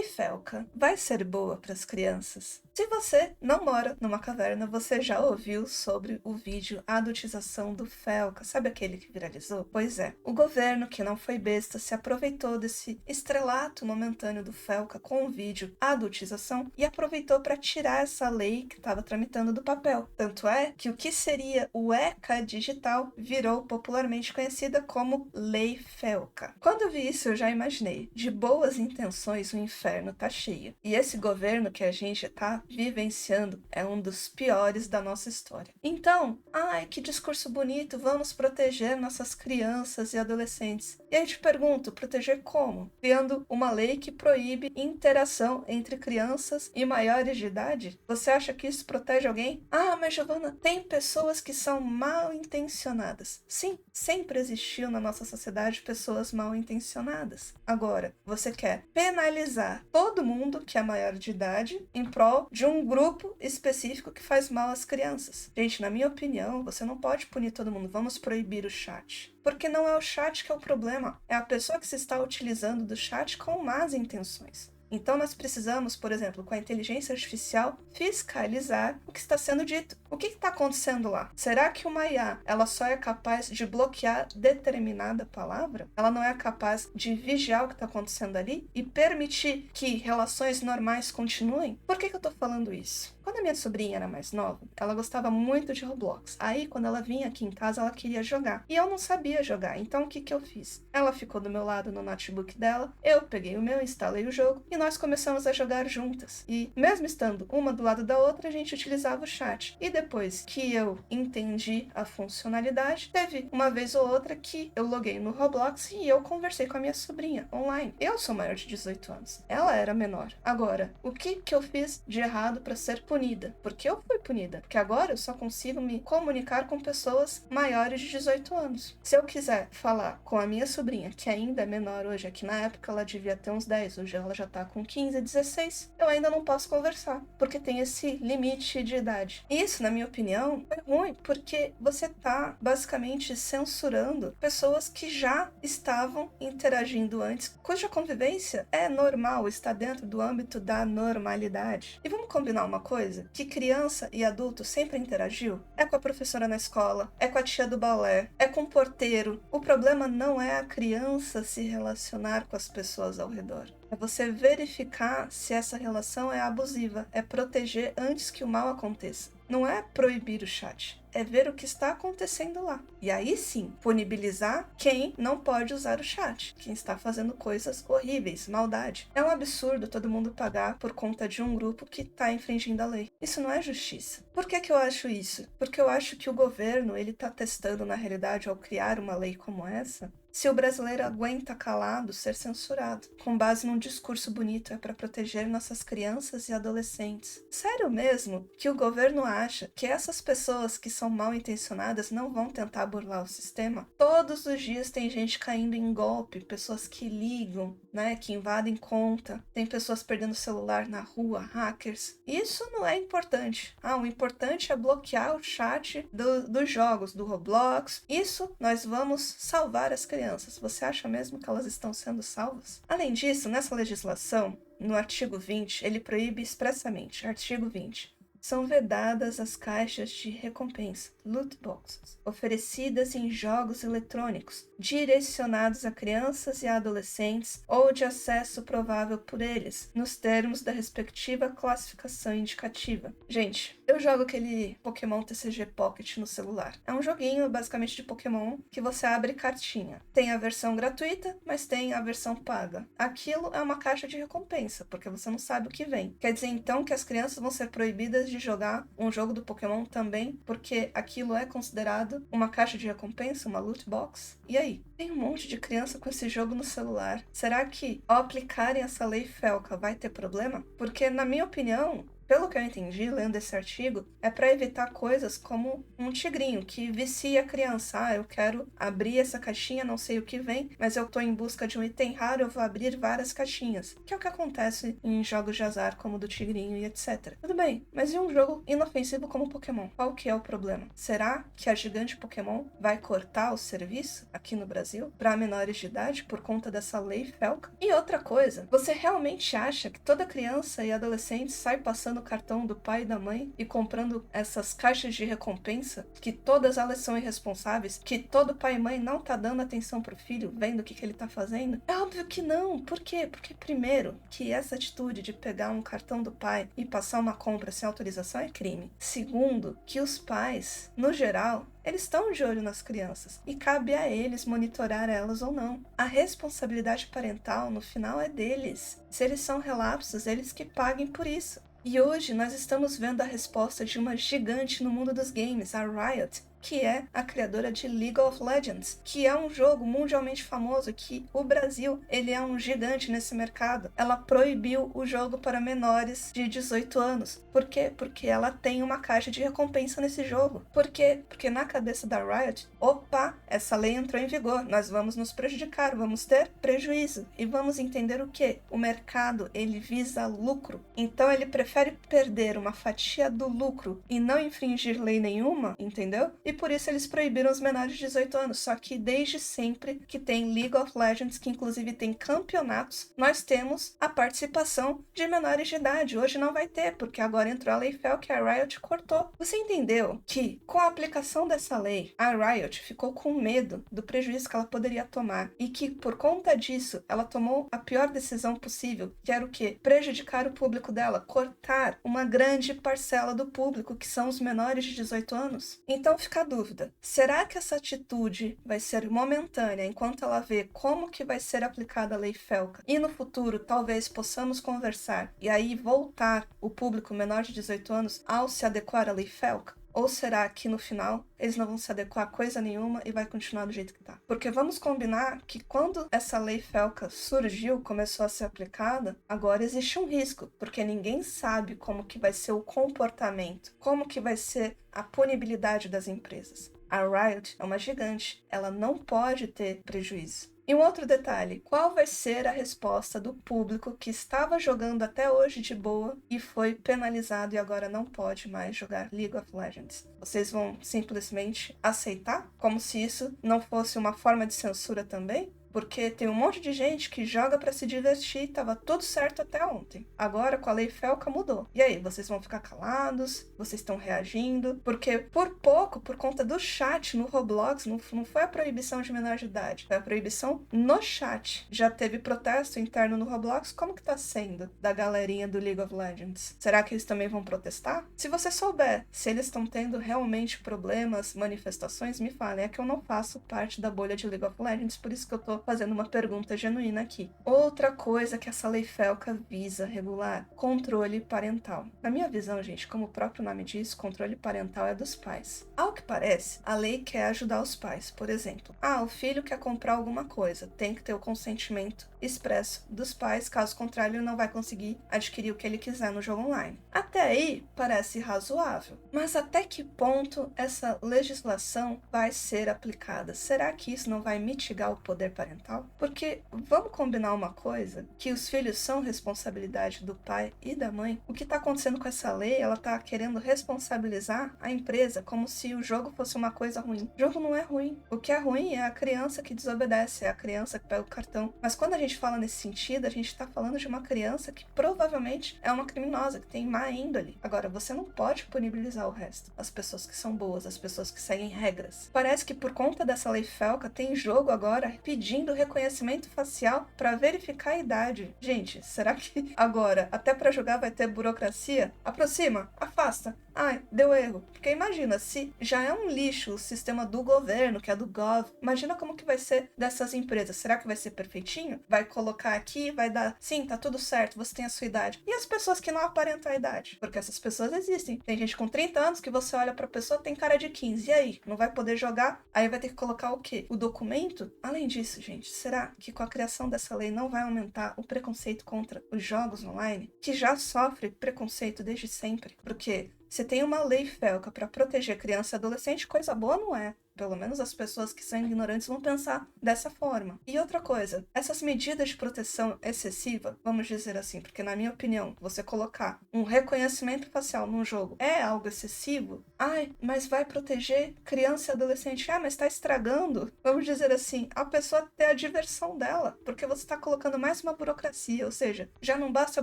Felca vai ser boa para as crianças? Se você não mora numa caverna, você já ouviu sobre o vídeo Adultização do Felca, sabe aquele que viralizou? Pois é, o governo, que não foi besta, se aproveitou desse estrelato momentâneo do Felca com o vídeo Adultização e aproveitou para tirar essa lei que estava tramitando do papel. Tanto é que o que seria o ECA digital virou popularmente conhecida como Lei Felca. Quando eu vi isso, eu já imaginei, de boas intenções o inferno tá cheio. E esse governo que a gente tá vivenciando é um dos piores da nossa história. Então, ai, que discurso bonito, vamos proteger nossas crianças e adolescentes. E aí eu te pergunto, proteger como? Criando uma lei que proíbe interação entre crianças e maiores de idade? Você acha que isso protege alguém? Ah, mas Giovana, tem pessoas que são mal intencionadas. Sim, sempre existiu na nossa sociedade pessoas mal intencionadas. Agora, você quer penalizar todo mundo que é maior de idade em prol de um grupo específico que faz mal às crianças. Gente, na minha opinião, você não pode punir todo mundo. Vamos proibir o chat. Porque não é o chat que é o problema. É a pessoa que se está utilizando do chat com más intenções. Então nós precisamos, por exemplo, com a inteligência artificial, fiscalizar o que está sendo dito. O que está acontecendo lá? Será que uma IA, ela só é capaz de bloquear determinada palavra? Ela não é capaz de vigiar o que está acontecendo ali e permitir que relações normais continuem? Por que eu estou falando isso? Quando a minha sobrinha era mais nova, ela gostava muito de Roblox. Aí, quando ela vinha aqui em casa, ela queria jogar. E eu não sabia jogar, então o que eu fiz? Ela ficou do meu lado no notebook dela, eu peguei o meu, instalei o jogo e nós começamos a jogar juntas. E mesmo estando uma do lado da outra, a gente utilizava o chat. E depois que eu entendi a funcionalidade, teve uma vez ou outra que eu loguei no Roblox e eu conversei com a minha sobrinha online. Eu sou maior de 18 anos. Ela era menor. Agora, o que eu fiz de errado para ser punida? Porque eu fui punida. Porque agora eu só consigo me comunicar com pessoas maiores de 18 anos. Se eu quiser falar com a minha sobrinha, que ainda é menor hoje, aqui na época ela devia ter uns 10, hoje ela já tá com 15, 16, eu ainda não posso conversar, porque tem esse limite de idade. Isso, na minha opinião, é ruim, porque você tá basicamente censurando pessoas que já estavam interagindo antes, cuja convivência é normal, está dentro do âmbito da normalidade. E vamos combinar uma coisa? Que criança e adulto sempre interagiu? É com a professora na escola, é com a tia do balé, é com o porteiro. O problema não é a criança se relacionar com as pessoas ao redor. É você verificar se essa relação é abusiva, é proteger antes que o mal aconteça. Não é proibir o chat, é ver o que está acontecendo lá. E aí sim, punibilizar quem não pode usar o chat, quem está fazendo coisas horríveis, maldade. É um absurdo todo mundo pagar por conta de um grupo que está infringindo a lei. Isso não é justiça. Por que eu acho isso? Porque eu acho que o governo ele está testando na realidade ao criar uma lei como essa, se o brasileiro aguenta calado ser censurado, com base num discurso bonito é para proteger nossas crianças e adolescentes. Sério mesmo que o governo acha que essas pessoas que são mal intencionadas não vão tentar burlar o sistema? Todos os dias tem gente caindo em golpe, pessoas que ligam, que invadem conta, tem pessoas perdendo celular na rua, hackers. Isso não é importante. O importante é bloquear o chat dos jogos, do Roblox. Isso nós vamos salvar as crianças. Você acha mesmo que elas estão sendo salvas? Além disso, nessa legislação, no artigo 20, ele proíbe expressamente, artigo 20, são vedadas as caixas de recompensa, loot boxes, oferecidas em jogos eletrônicos, direcionados a crianças e adolescentes ou de acesso provável por eles, nos termos da respectiva classificação indicativa. Gente, eu jogo aquele Pokémon TCG Pocket no celular. É um joguinho, basicamente, de Pokémon que você abre cartinha. Tem a versão gratuita, mas tem a versão paga. Aquilo é uma caixa de recompensa, porque você não sabe o que vem. Quer dizer, então, que as crianças vão ser proibidas de jogar um jogo do Pokémon também, porque aquilo é considerado uma caixa de recompensa, uma loot box? E aí? Tem um monte de criança com esse jogo no celular. Será que, ao aplicarem essa lei Felca, vai ter problema? Porque, na minha opinião, Pelo que eu entendi, lendo esse artigo, é para evitar coisas como um tigrinho que vicia a criança. Ah, eu quero abrir essa caixinha, não sei o que vem, mas eu tô em busca de um item raro, eu vou abrir várias caixinhas. Que é o que acontece em jogos de azar como o do tigrinho e etc. Tudo bem, mas e um jogo inofensivo como Pokémon? Qual que é o problema? Será que a gigante Pokémon vai cortar o serviço aqui no Brasil para menores de idade por conta dessa lei Felca? E outra coisa, você realmente acha que toda criança e adolescente sai passando o cartão do pai e da mãe e comprando essas caixas de recompensa, que todas elas são irresponsáveis, que todo pai e mãe não tá dando atenção pro filho, vendo o que ele tá fazendo? É óbvio que não. Por quê? Porque primeiro, que essa atitude de pegar um cartão do pai e passar uma compra sem autorização é crime. Segundo, que os pais, no geral, eles estão de olho nas crianças e cabe a eles monitorar elas ou não. A responsabilidade parental, no final, é deles. Se eles são relapsos, eles que paguem por isso. E hoje nós estamos vendo a resposta de uma gigante no mundo dos games, a Riot, que é a criadora de League of Legends, que é um jogo mundialmente famoso, que o Brasil, ele é um gigante nesse mercado. Ela proibiu o jogo para menores de 18 anos. Por quê? Porque ela tem uma caixa de recompensa nesse jogo. Por quê? Porque na cabeça da Riot, opa, essa lei entrou em vigor, nós vamos nos prejudicar, vamos ter prejuízo. E vamos entender o quê? O mercado, ele visa lucro. Então ele prefere perder uma fatia do lucro e não infringir lei nenhuma, entendeu? E por isso eles proibiram os menores de 18 anos. Só que desde sempre que tem League of Legends, que inclusive tem campeonatos, nós temos a participação de menores de idade. Hoje não vai ter, porque agora entrou a Lei Fel que a Riot cortou. Você entendeu que com a aplicação dessa lei, a Riot ficou com medo do prejuízo que ela poderia tomar e que por conta disso ela tomou a pior decisão possível, que era o quê? Prejudicar o público dela, cortar uma grande parcela do público, que são os menores de 18 anos. Então fica a dúvida, será que essa atitude vai ser momentânea enquanto ela vê como que vai ser aplicada a lei Felca e no futuro talvez possamos conversar e aí voltar o público menor de 18 anos ao se adequar à lei Felca? Ou será que no final eles não vão se adequar a coisa nenhuma e vai continuar do jeito que tá? Porque vamos combinar que quando essa lei Felca surgiu, começou a ser aplicada, agora existe um risco, porque ninguém sabe como que vai ser o comportamento, como que vai ser a punibilidade das empresas. A Riot é uma gigante, ela não pode ter prejuízo. E um outro detalhe, qual vai ser a resposta do público que estava jogando até hoje de boa e foi penalizado e agora não pode mais jogar League of Legends? Vocês vão simplesmente aceitar? Como se isso não fosse uma forma de censura também? Porque tem um monte de gente que joga pra se divertir e tava tudo certo até ontem. Agora, com a lei Felca, mudou. E aí, vocês vão ficar calados? Vocês estão reagindo? Porque, por pouco, por conta do chat no Roblox, não foi a proibição de menor de idade, foi a proibição no chat. Já teve protesto interno no Roblox? Como que tá sendo da galerinha do League of Legends? Será que eles também vão protestar? Se você souber se eles estão tendo realmente problemas, manifestações, me falem. É que eu não faço parte da bolha de League of Legends, por isso que eu tô fazendo uma pergunta genuína aqui. Outra coisa que essa lei Felca visa regular, controle parental. Na minha visão, gente, como o próprio nome diz, controle parental é dos pais. Ao que parece, a lei quer ajudar os pais. Por exemplo, o filho quer comprar alguma coisa, tem que ter o consentimento expresso dos pais, caso contrário ele não vai conseguir adquirir o que ele quiser no jogo online. Até aí, parece razoável. Mas até que ponto essa legislação vai ser aplicada? Será que isso não vai mitigar o poder parental? Porque vamos combinar uma coisa, que os filhos são responsabilidade do pai e da mãe. O que está acontecendo com essa lei, ela está querendo responsabilizar a empresa como se o jogo fosse uma coisa ruim. O jogo não é ruim. O que é ruim é a criança que desobedece, é a criança que pega o cartão. Mas quando a gente fala nesse sentido, a gente está falando de uma criança que provavelmente é uma criminosa, que tem má índole. Agora, você não pode punibilizar o resto. As pessoas que são boas, as pessoas que seguem regras. Parece que por conta dessa lei Felca, tem jogo agora pedindo reconhecimento facial para verificar a idade. Gente, será que agora, até para jogar, vai ter burocracia? Aproxima, afasta. Ai, deu erro. Porque imagina, se já é um lixo o sistema do governo, que é do Gov, imagina como que vai ser dessas empresas. Será que vai ser perfeitinho? vai colocar aqui, vai dar, sim, tá tudo certo, você tem a sua idade. E as pessoas que não aparentam a idade? Porque essas pessoas existem. Tem gente com 30 anos que você olha pra pessoa, tem cara de 15. E aí? Não vai poder jogar? Aí vai ter que colocar o quê? O documento? Além disso, gente, será que com a criação dessa lei não vai aumentar o preconceito contra os jogos online? Que já sofre preconceito desde sempre. Porque se tem uma lei FELCA para proteger criança e adolescente, coisa boa não é. Pelo menos as pessoas que são ignorantes vão pensar dessa forma. E outra coisa, essas medidas de proteção excessiva, vamos dizer assim, porque na minha opinião, você colocar um reconhecimento facial num jogo é algo excessivo? Ai, mas vai proteger criança e adolescente. Ah, mas tá estragando, vamos dizer assim, a pessoa ter a diversão dela, porque você tá colocando mais uma burocracia, ou seja, já não basta a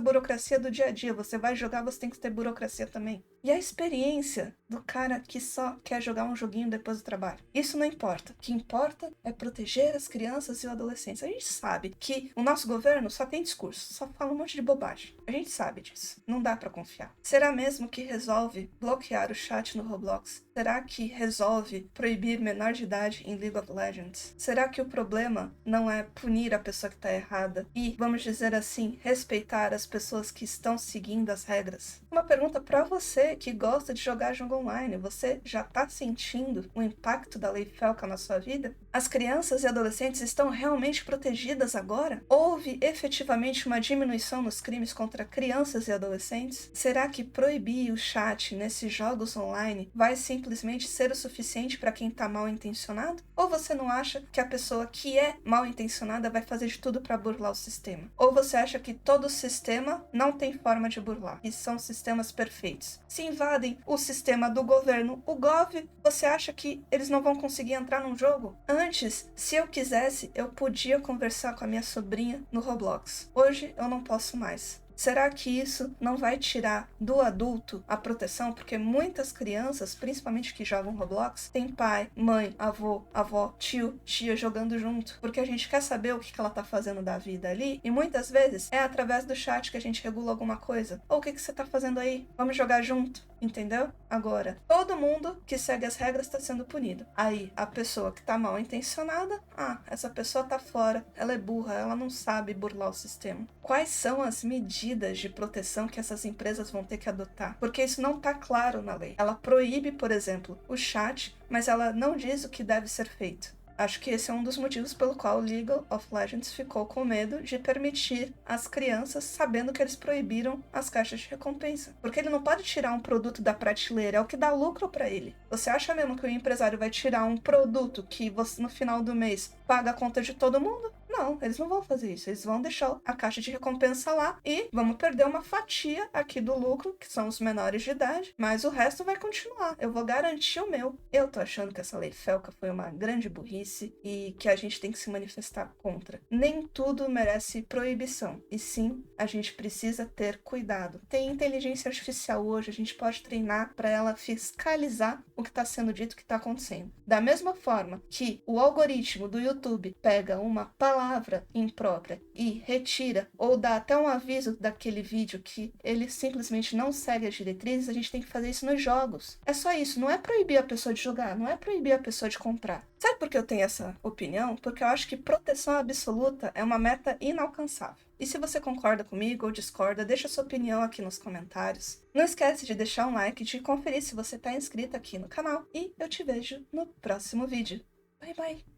burocracia do dia a dia, você vai jogar, você tem que ter burocracia também. E a experiência do cara que só quer jogar um joguinho depois do trabalho. Isso não importa. O que importa é proteger as crianças e os adolescentes. A gente sabe que o nosso governo só tem discurso, só fala um monte de bobagem. A gente sabe disso. Não dá pra confiar. Será mesmo que resolve bloquear o chat no Roblox? Será que resolve proibir menor de idade em League of Legends? Será que o problema não é punir a pessoa que tá errada e, vamos dizer assim, respeitar as pessoas que estão seguindo as regras? Uma pergunta pra você que gosta de jogar jogo online. Você já tá sentindo o impacto da lei FELCA na sua vida? As crianças e adolescentes estão realmente protegidas agora? Houve efetivamente uma diminuição nos crimes contra crianças e adolescentes? Será que proibir o chat nesses jogos online vai simplesmente ser o suficiente para quem tá mal intencionado? Ou você não acha que a pessoa que é mal intencionada vai fazer de tudo para burlar o sistema? Ou você acha que todo sistema não tem forma de burlar e são sistemas perfeitos? Se invadem o sistema do governo, o Gov, você acha que eles não vão conseguir entrar num jogo? Antes, se eu quisesse, eu podia conversar com a minha sobrinha no Roblox. Hoje eu não posso mais. Será que isso não vai tirar do adulto a proteção? Porque muitas crianças, principalmente que jogam Roblox, tem pai, mãe, avô, avó, tio, tia jogando junto. Porque a gente quer saber o que ela tá fazendo da vida ali. E muitas vezes é através do chat que a gente regula alguma coisa. Ou o que você tá fazendo aí? Vamos jogar junto, entendeu? Agora, todo mundo que segue as regras tá sendo punido. Aí, a pessoa que tá mal intencionada, essa pessoa tá fora, ela é burra, ela não sabe burlar o sistema. Quais são as medidas de proteção que essas empresas vão ter que adotar? Porque isso não está claro na lei. Ela proíbe, por exemplo, o chat, mas ela não diz o que deve ser feito. Acho que esse é um dos motivos pelo qual League of Legends ficou com medo de permitir as crianças, sabendo que eles proibiram as caixas de recompensa. Porque ele não pode tirar um produto da prateleira, é o que dá lucro para ele. Você acha mesmo que o empresário vai tirar um produto que você, no final do mês, paga a conta de todo mundo? Não, eles não vão fazer isso. Eles vão deixar a caixa de recompensa lá e vamos perder uma fatia aqui do lucro, que são os menores de idade, mas o resto vai continuar. Eu vou garantir o meu. Eu tô achando que essa lei FELCA foi uma grande burrice e que a gente tem que se manifestar contra. Nem tudo merece proibição, e sim, a gente precisa ter cuidado. Tem inteligência artificial hoje, a gente pode treinar para ela fiscalizar o que está sendo dito, o que está acontecendo. Da mesma forma que o algoritmo do YouTube pega uma palavra imprópria e retira ou dá até um aviso daquele vídeo que ele simplesmente não segue as diretrizes, a gente tem que fazer isso nos jogos. É só isso, não é proibir a pessoa de jogar, não é proibir a pessoa de comprar. Sabe por que eu tenho essa opinião? Porque eu acho que proteção absoluta é uma meta inalcançável. E se você concorda comigo ou discorda, deixa sua opinião aqui nos comentários. Não esquece de deixar um like e de conferir se você está inscrito aqui no canal. E eu te vejo no próximo vídeo. Bye, bye!